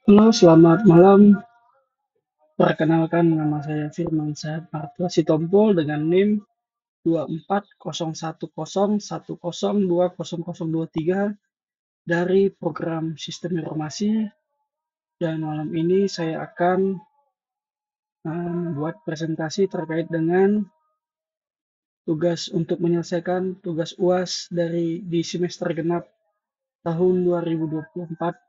Halo, selamat malam. Perkenalkan, nama saya Firmansyah Martua Sitompul dengan NIM 240101020023 dari program Sistem Informasi, dan malam ini saya akan membuat presentasi terkait dengan tugas untuk menyelesaikan tugas UAS di semester genap tahun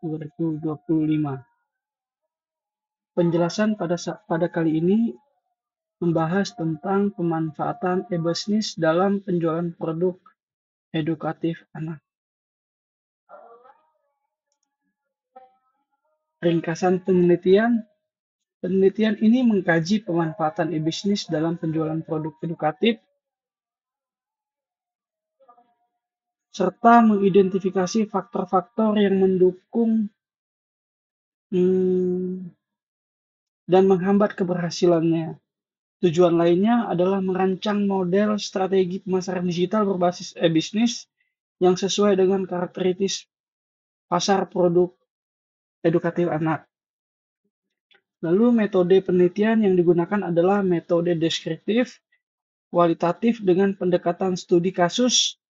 2024-2025. Penjelasan pada kali ini membahas tentang pemanfaatan e-bisnis dalam penjualan produk edukatif anak. Ringkasan penelitian. Penelitian ini mengkaji pemanfaatan e-bisnis dalam penjualan produk edukatif serta mengidentifikasi faktor-faktor yang mendukung dan menghambat keberhasilannya. Tujuan lainnya adalah merancang model strategi pemasaran digital berbasis e-bisnis yang sesuai dengan karakteristik pasar produk edukatif anak. Lalu metode penelitian yang digunakan adalah metode deskriptif, kualitatif dengan pendekatan studi kasus.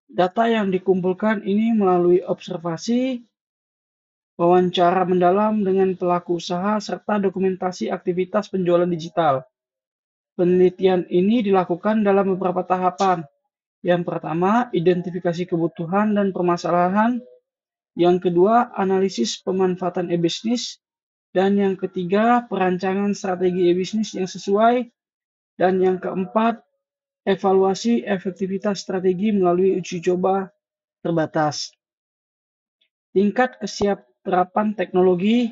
Data yang dikumpulkan ini melalui observasi, wawancara mendalam dengan pelaku usaha, serta dokumentasi aktivitas penjualan digital. Penelitian ini dilakukan dalam beberapa tahapan. Yang pertama, identifikasi kebutuhan dan permasalahan. Yang kedua, analisis pemanfaatan e-bisnis. Dan yang ketiga, perancangan strategi e-bisnis yang sesuai. Dan yang keempat, evaluasi efektivitas strategi melalui uji coba terbatas. Tingkat kesiapterapan teknologi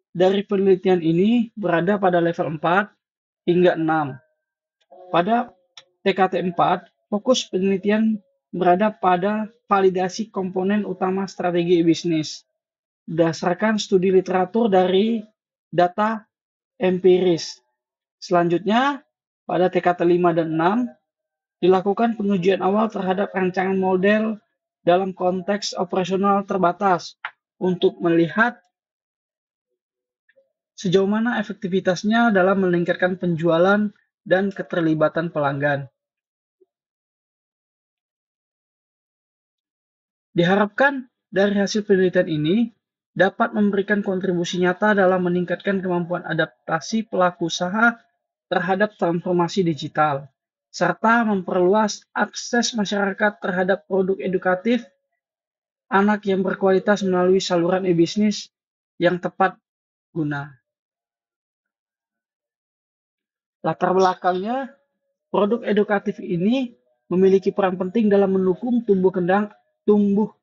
dari penelitian ini berada pada level 4 hingga 6. Pada TKT 4, fokus penelitian berada pada validasi komponen utama strategi bisnis berdasarkan studi literatur dari data empiris. Selanjutnya, pada TKT 5 dan 6, dilakukan pengujian awal terhadap rancangan model dalam konteks operasional terbatas untuk melihat sejauh mana efektivitasnya dalam meningkatkan penjualan dan keterlibatan pelanggan. Diharapkan dari hasil penelitian ini dapat memberikan kontribusi nyata dalam meningkatkan kemampuan adaptasi pelaku usaha terhadap transformasi digital, serta memperluas akses masyarakat terhadap produk edukatif anak yang berkualitas melalui saluran e-bisnis yang tepat guna. Latar belakangnya, produk edukatif ini memiliki peran penting dalam mendukung tumbuh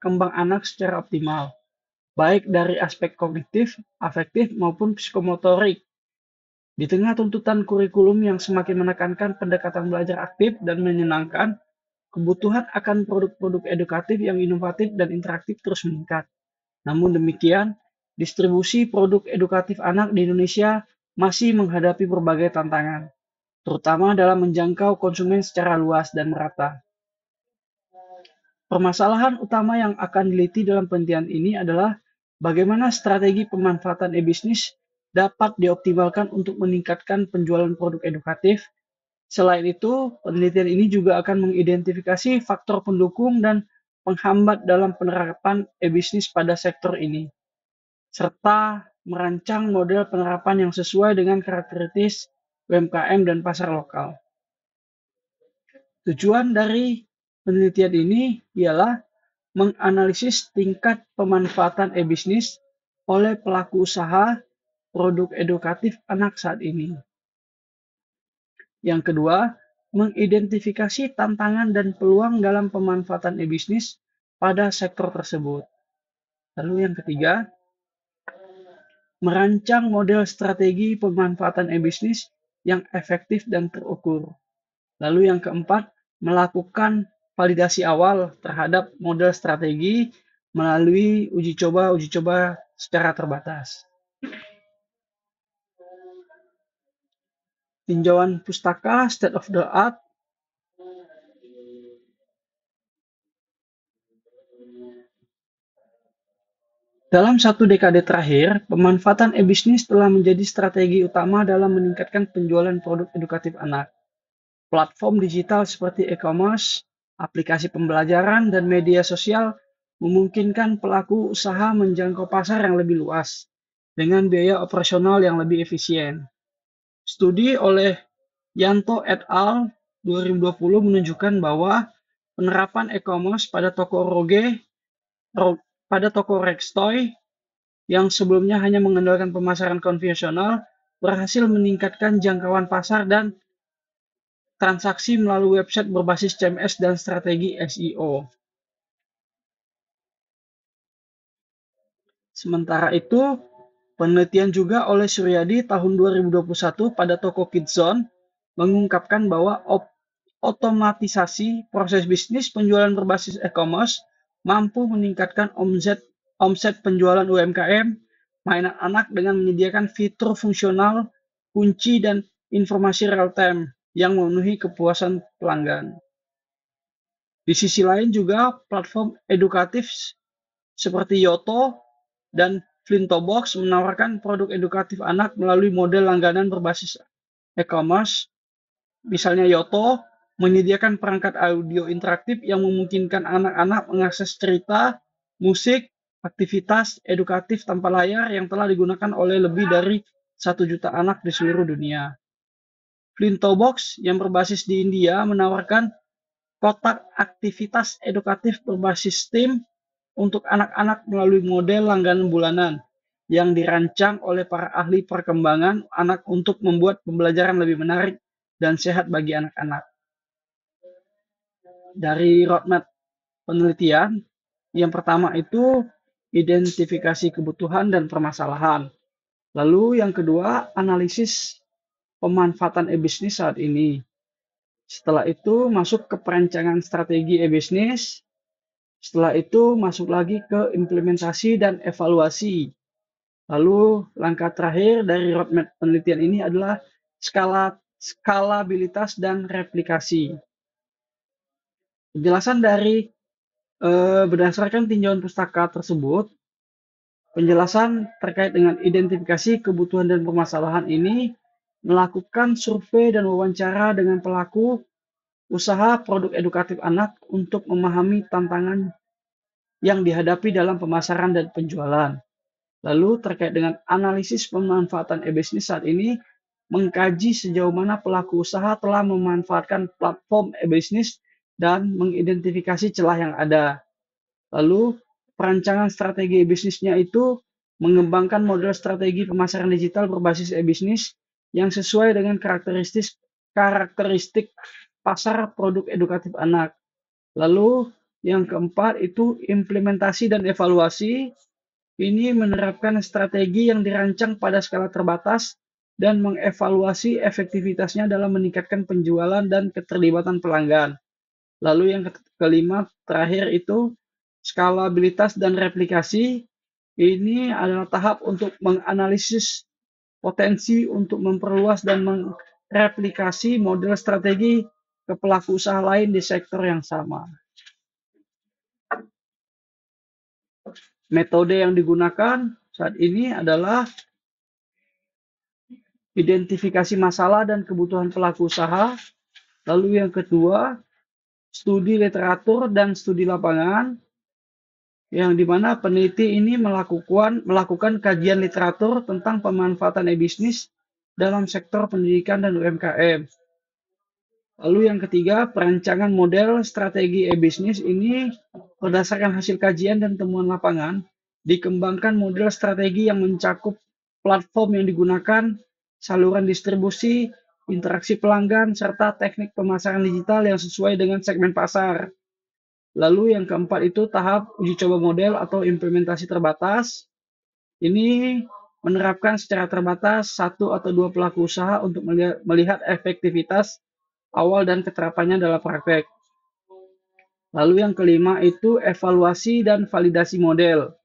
kembang anak secara optimal, baik dari aspek kognitif, afektif, maupun psikomotorik. Di tengah tuntutan kurikulum yang semakin menekankan pendekatan belajar aktif dan menyenangkan, kebutuhan akan produk-produk edukatif yang inovatif dan interaktif terus meningkat. Namun demikian, distribusi produk edukatif anak di Indonesia masih menghadapi berbagai tantangan, terutama dalam menjangkau konsumen secara luas dan merata. Permasalahan utama yang akan diliti dalam penelitian ini adalah bagaimana strategi pemanfaatan e-bisnis dapat dioptimalkan untuk meningkatkan penjualan produk edukatif. Selain itu, penelitian ini juga akan mengidentifikasi faktor pendukung dan penghambat dalam penerapan e-bisnis pada sektor ini, serta merancang model penerapan yang sesuai dengan karakteristik UMKM dan pasar lokal. Tujuan dari penelitian ini ialah menganalisis tingkat pemanfaatan e-bisnis oleh pelaku usaha produk edukatif anak saat ini. Yang kedua, mengidentifikasi tantangan dan peluang dalam pemanfaatan e-bisnis pada sektor tersebut. Lalu yang ketiga, merancang model strategi pemanfaatan e-bisnis yang efektif dan terukur. Lalu yang keempat, melakukan validasi awal terhadap model strategi melalui uji coba secara terbatas. Tinjauan pustaka state of the art. Dalam satu dekade terakhir, pemanfaatan e-bisnis telah menjadi strategi utama dalam meningkatkan penjualan produk edukatif anak. Platform digital seperti e-commerce, aplikasi pembelajaran, dan media sosial memungkinkan pelaku usaha menjangkau pasar yang lebih luas dengan biaya operasional yang lebih efisien. Studi oleh Yanto et al. 2020 menunjukkan bahwa penerapan e-commerce pada toko Rextoy yang sebelumnya hanya mengandalkan pemasaran konvensional berhasil meningkatkan jangkauan pasar dan transaksi melalui website berbasis CMS dan strategi SEO. Sementara itu, penelitian juga oleh Suryadi tahun 2021 pada toko Kidzone mengungkapkan bahwa otomatisasi proses bisnis penjualan berbasis e-commerce mampu meningkatkan omset penjualan UMKM mainan anak dengan menyediakan fitur fungsional, kunci, dan informasi real-time yang memenuhi kepuasan pelanggan. Di sisi lain juga platform edukatif seperti Yoto dan Flintobox menawarkan produk edukatif anak melalui model langganan berbasis e-commerce. Misalnya Yoto menyediakan perangkat audio interaktif yang memungkinkan anak-anak mengakses cerita, musik, aktivitas edukatif tanpa layar yang telah digunakan oleh lebih dari 1 juta anak di seluruh dunia. Flintobox yang berbasis di India menawarkan kotak aktivitas edukatif berbasis STEAM untuk anak-anak melalui model langganan bulanan yang dirancang oleh para ahli perkembangan anak untuk membuat pembelajaran lebih menarik dan sehat bagi anak-anak. Dari roadmap penelitian, yang pertama itu identifikasi kebutuhan dan permasalahan. Lalu yang kedua, analisis pemanfaatan e-bisnis saat ini. Setelah itu masuk ke perancangan strategi e-bisnis. Setelah itu masuk lagi ke implementasi dan evaluasi. Lalu langkah terakhir dari roadmap penelitian ini adalah skalabilitas dan replikasi. Penjelasan dari berdasarkan tinjauan pustaka tersebut, penjelasan terkait dengan identifikasi kebutuhan dan permasalahan ini melakukan survei dan wawancara dengan pelaku usaha produk edukatif anak untuk memahami tantangan yang dihadapi dalam pemasaran dan penjualan. Lalu terkait dengan analisis pemanfaatan e-bisnis saat ini, mengkaji sejauh mana pelaku usaha telah memanfaatkan platform e-bisnis dan mengidentifikasi celah yang ada. Lalu perancangan strategi e-bisnisnya itu mengembangkan model strategi pemasaran digital berbasis e-bisnis yang sesuai dengan karakteristik pasar produk edukatif anak. Lalu yang keempat itu implementasi dan evaluasi. Ini menerapkan strategi yang dirancang pada skala terbatas dan mengevaluasi efektivitasnya dalam meningkatkan penjualan dan keterlibatan pelanggan. Lalu yang kelima terakhir itu skalabilitas dan replikasi. Ini adalah tahap untuk menganalisis potensi untuk memperluas dan mereplikasi model strategi ke pelaku usaha lain di sektor yang sama. Metode yang digunakan saat ini adalah identifikasi masalah dan kebutuhan pelaku usaha. Lalu yang kedua, studi literatur dan studi lapangan, yang dimana peneliti ini melakukan kajian literatur tentang pemanfaatan e-bisnis dalam sektor pendidikan dan UMKM. Lalu yang ketiga, perancangan model strategi e-bisnis ini berdasarkan hasil kajian dan temuan lapangan, dikembangkan model strategi yang mencakup platform yang digunakan, saluran distribusi, interaksi pelanggan, serta teknik pemasaran digital yang sesuai dengan segmen pasar. Lalu yang keempat itu tahap uji coba model atau implementasi terbatas. Ini menerapkan secara terbatas 1 atau 2 pelaku usaha untuk melihat efektivitas awal dan keterapannya dalam praktek. Lalu yang kelima itu evaluasi dan validasi model.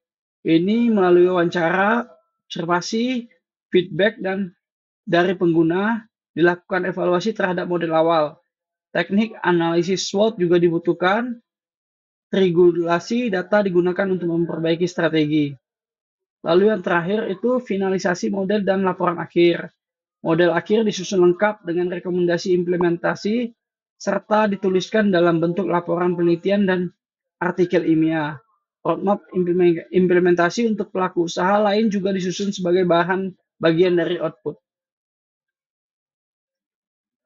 Ini melalui wawancara, observasi, feedback, dan dari pengguna dilakukan evaluasi terhadap model awal. Teknik analisis SWOT juga dibutuhkan. Triangulasi data digunakan untuk memperbaiki strategi. Lalu yang terakhir itu finalisasi model dan laporan akhir. Model akhir disusun lengkap dengan rekomendasi implementasi serta dituliskan dalam bentuk laporan penelitian dan artikel ilmiah. Roadmap implementasi untuk pelaku usaha lain juga disusun sebagai bagian dari output.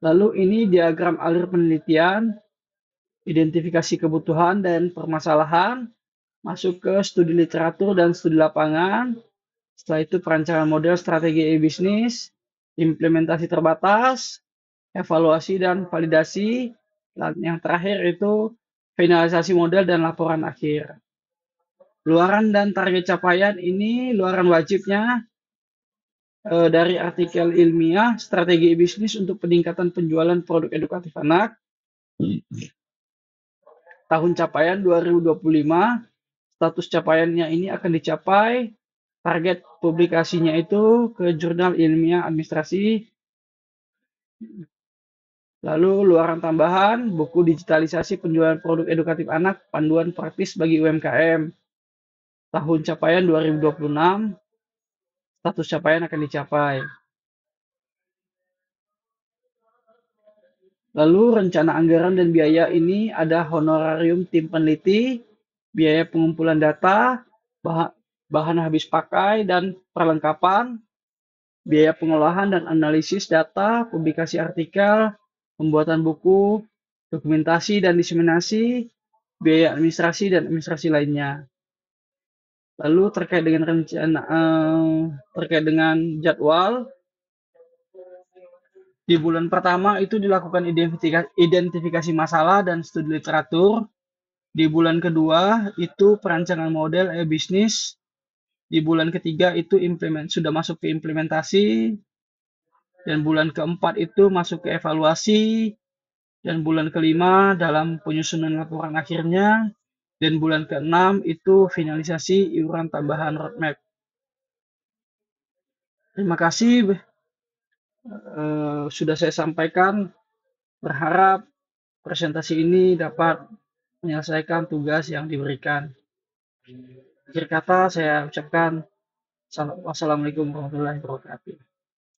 Lalu ini diagram alir penelitian, identifikasi kebutuhan dan permasalahan, masuk ke studi literatur dan studi lapangan. Setelah itu perancangan model strategi e-bisnis, implementasi terbatas, evaluasi dan validasi, dan yang terakhir itu finalisasi model dan laporan akhir. Luaran dan target capaian ini luaran wajibnya dari artikel ilmiah strategi bisnis untuk peningkatan penjualan produk edukatif anak. Tahun capaian 2025, status capaiannya ini akan dicapai. Target publikasinya itu ke jurnal ilmiah administrasi. Lalu luaran tambahan, buku digitalisasi penjualan produk edukatif anak, panduan praktis bagi UMKM. Tahun capaian 2026, status capaian akan dicapai. Lalu rencana anggaran dan biaya ini ada honorarium tim peneliti, biaya pengumpulan data, bahan habis pakai dan perlengkapan, biaya pengolahan dan analisis data, publikasi artikel, pembuatan buku, dokumentasi dan diseminasi, biaya administrasi dan administrasi lainnya. Lalu terkait dengan jadwal, di bulan pertama itu dilakukan identifikasi masalah dan studi literatur. Di bulan kedua itu perancangan model e-bisnis. Di bulan ketiga itu sudah masuk ke implementasi. Dan bulan keempat itu masuk ke evaluasi. Dan bulan kelima dalam penyusunan laporan akhirnya. Dan bulan keenam itu finalisasi iuran tambahan roadmap. Terima kasih sudah saya sampaikan. Berharap presentasi ini dapat menyelesaikan tugas yang diberikan. Akhir kata saya ucapkan wassalamualaikum warahmatullahi wabarakatuh.